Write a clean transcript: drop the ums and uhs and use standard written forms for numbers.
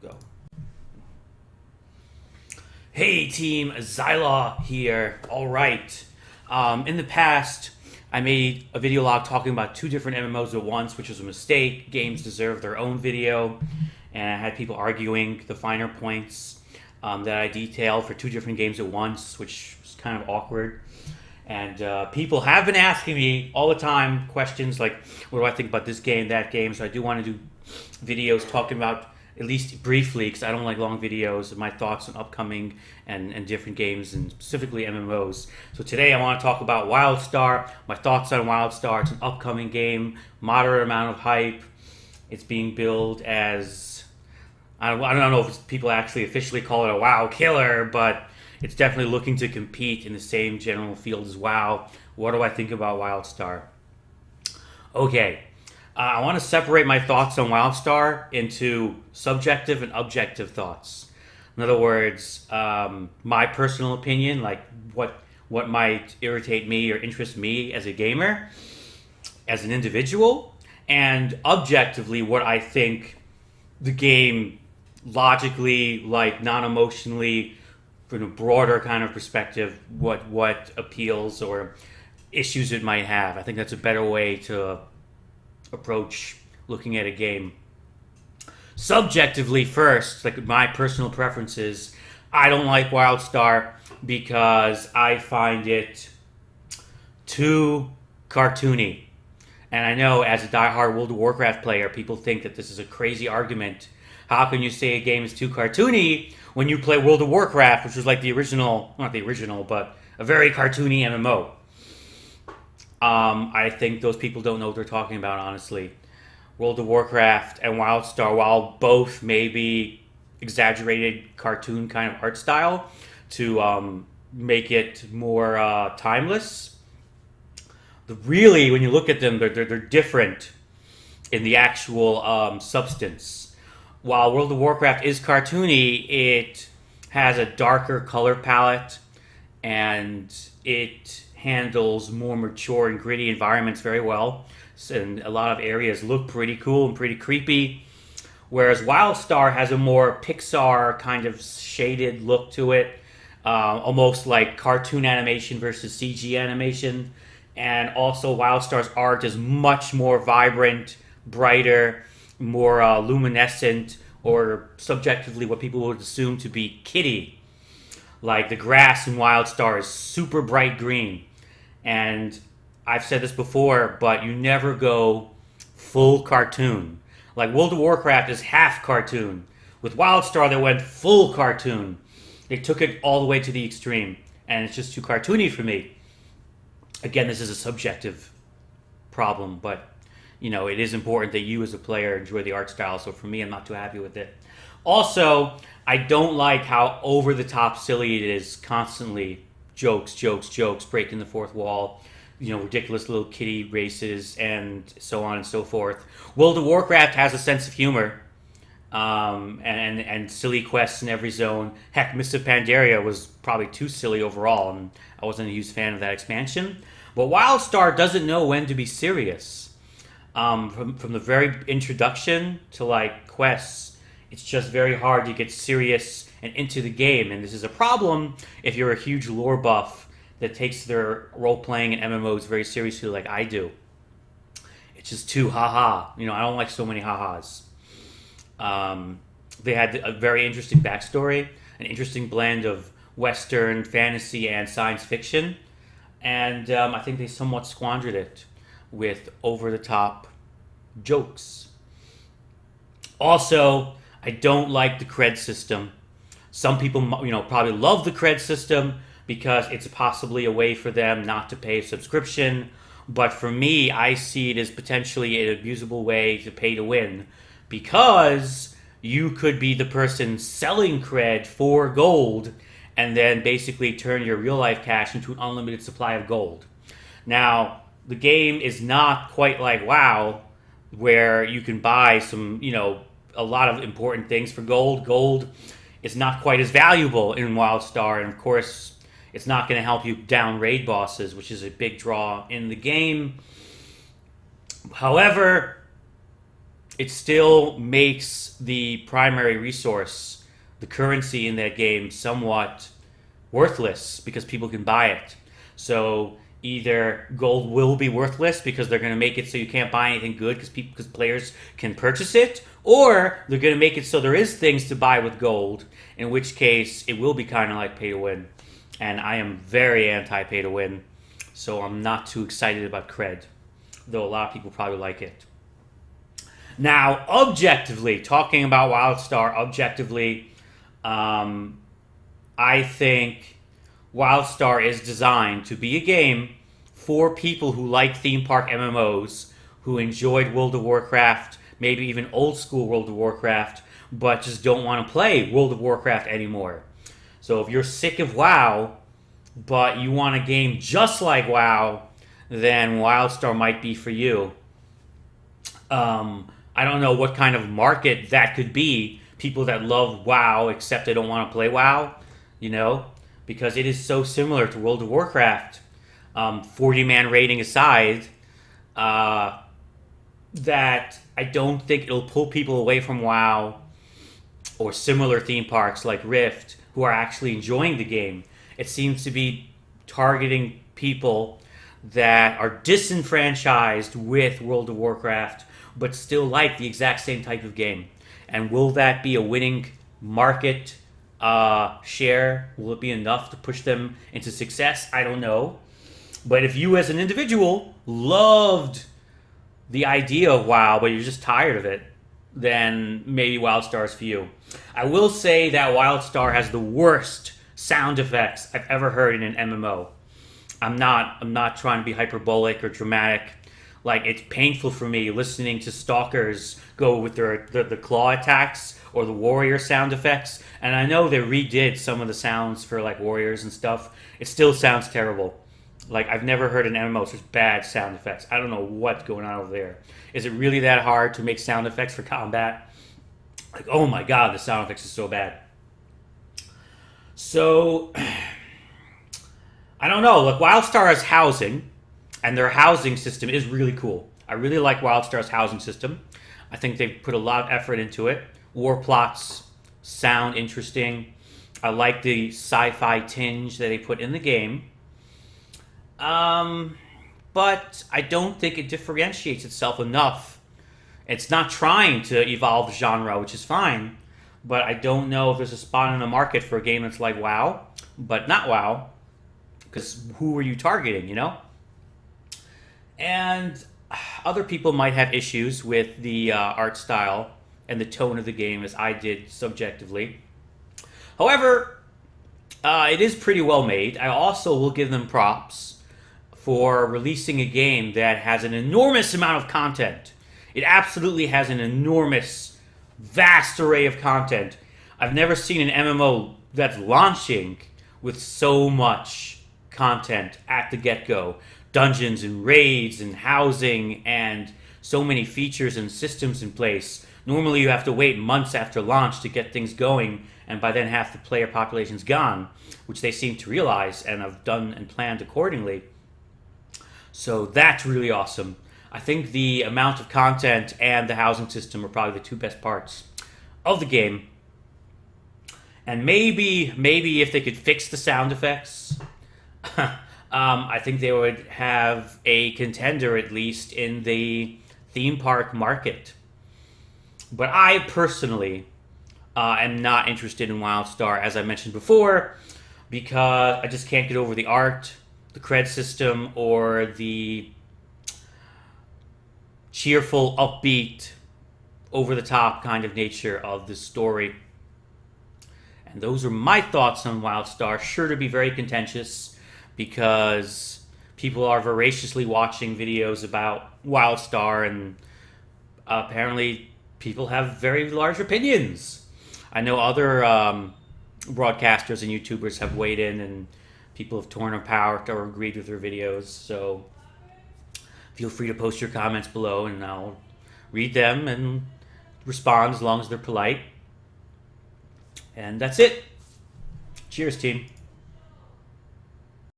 Go. Hey team, Zhylaw here. Alright. In the past, I made a video log talking about two different MMOs at once, which was a mistake. Games deserve their own video. And I had people arguing the finer points that I detailed for two different games at once, which was kind of awkward. And people have been asking me all the time questions like, what do I think about this game, that game? So I do want to do videos talking about, at least briefly, because I don't like long videos, of my thoughts on upcoming and different games, and specifically MMOs. So today I want to talk about Wildstar, my thoughts on Wildstar. It's an upcoming game, moderate amount of hype. It's being billed as, I don't know if people actually officially call it a WoW killer, but it's definitely looking to compete in the same general field as WoW. What do I think about Wildstar? Okay, I want to separate my thoughts on Wildstar into subjective and objective thoughts. In other words, my personal opinion, like what might irritate me or interest me as a gamer, as an individual, and objectively what I think the game logically, like non-emotionally, from a broader kind of perspective, what appeals or issues it might have. I think that's a better way to approach looking at a game. Subjectively first, like my personal preferences, I don't like Wildstar because I find it too cartoony. And I know as a diehard World of Warcraft player, people think that this is a crazy argument. How can you say a game is too cartoony when you play World of Warcraft, which was like the original, not the original, but a very cartoony MMO? I think those people don't know what they're talking about, honestly. World of Warcraft and Wildstar, while both maybe exaggerated cartoon kind of art style to make it more timeless, really, when you look at them, they're different in the actual substance. While World of Warcraft is cartoony, it has a darker color palette and it handles more mature and gritty environments very well. And a lot of areas look pretty cool and pretty creepy. Whereas Wildstar has a more Pixar kind of shaded look to it, almost like cartoon animation versus CG animation. And also Wildstar's art is much more vibrant, brighter, more luminescent, or subjectively what people would assume to be kitty. Like the grass in Wildstar is super bright green. And I've said this before, but you never go full cartoon. Like World of Warcraft is half cartoon. With Wildstar, they went full cartoon. They took it all the way to the extreme. And it's just too cartoony for me. Again, this is a subjective problem, but it is important that you as a player enjoy the art style. So for me, I'm not too happy with it. Also, I don't like how over the top silly it is, constantly jokes, breaking the fourth wall, ridiculous little kitty races, and so on and so forth. World of Warcraft has a sense of humor, and silly quests in every zone. Heck, Mists of Pandaria was probably too silly overall, and I wasn't a huge fan of that expansion. But Wildstar doesn't know when to be serious. From the very introduction to like quests, it's just very hard to get serious and into the game, and this is a problem if you're a huge lore buff that takes their role-playing and MMOs very seriously like I do. It's just too haha. I don't like so many ha-has. They had a very interesting backstory, an interesting blend of Western fantasy and science fiction, and I think they somewhat squandered it with over-the-top jokes. Also, I don't like the cred system. Some people, probably love the cred system because it's possibly a way for them not to pay a subscription. But for me, I see it as potentially an abusable way to pay to win, because you could be the person selling cred for gold and then basically turn your real life cash into an unlimited supply of gold. Now, the game is not quite like WoW, where you can buy some, a lot of important things for gold. Gold is not quite as valuable in Wildstar, and of course, it's not going to help you down raid bosses, which is a big draw in the game. However, it still makes the primary resource, the currency in that game, somewhat worthless because people can buy it. So either gold will be worthless because they're going to make it so you can't buy anything good because players can purchase it, or they're going to make it so there is things to buy with gold, in which case it will be kind of like pay to win. And I am very anti pay to win, so I'm not too excited about cred, though a lot of people probably like it. Now, objectively, talking about Wildstar, objectively, I think Wildstar is designed to be a game for people who like theme park MMOs, who enjoyed World of Warcraft, maybe even old school World of Warcraft, but just don't want to play World of Warcraft anymore. So if you're sick of WoW, but you want a game just like WoW, then Wildstar might be for you. I don't know what kind of market that could be. People that love WoW except they don't want to play WoW, because it is so similar to World of Warcraft, 40-man rating aside, that I don't think it'll pull people away from WoW or similar theme parks like Rift who are actually enjoying the game. It seems to be targeting people that are disenfranchised with World of Warcraft but still like the exact same type of game. And will that be a winning market share? Will it be enough to push them into success? I don't know. But if you as an individual loved the idea of WoW, but you're just tired of it, then maybe Wildstar is for you. I will say that Wildstar has the worst sound effects I've ever heard in an MMO. I'm not trying to be hyperbolic or dramatic. Like, it's painful for me listening to stalkers go with the claw attacks or the warrior sound effects. And I know they redid some of the sounds for like warriors and stuff. It still sounds terrible. Like, I've never heard an MMO with such bad sound effects. I don't know what's going on over there. Is it really that hard to make sound effects for combat? Like, oh my god, the sound effects are so bad. So, I don't know. Look, Wildstar has housing, and their housing system is really cool. I really like Wildstar's housing system. I think they've put a lot of effort into it. War plots sound interesting. I like the sci-fi tinge that they put in the game. But I don't think it differentiates itself enough. It's not trying to evolve the genre, which is fine. But I don't know if there's a spot in the market for a game that's like WoW, but not WoW. Because who are you targeting, And other people might have issues with the art style and the tone of the game, as I did subjectively. However, it is pretty well made. I also will give them props for releasing a game that has an enormous amount of content. It absolutely has an enormous, vast array of content. I've never seen an MMO that's launching with so much content at the get-go. Dungeons and raids and housing and so many features and systems in place. Normally you have to wait months after launch to get things going, and by then half the player population's gone, which they seem to realize and have done and planned accordingly. So that's really awesome. I think the amount of content and the housing system are probably the two best parts of the game. And maybe if they could fix the sound effects, I think they would have a contender, at least, in the theme park market. But I personally am not interested in Wildstar, as I mentioned before, because I just can't get over the art, the cred system, or the cheerful, upbeat, over-the-top kind of nature of the story. And those are my thoughts on Wildstar. Sure to be very contentious, because people are voraciously watching videos about Wildstar, and apparently people have very large opinions. I know other broadcasters and YouTubers have weighed in, and people have torn apart or agreed with their videos. So feel free to post your comments below, and I'll read them and respond as long as they're polite. And that's it. Cheers, team.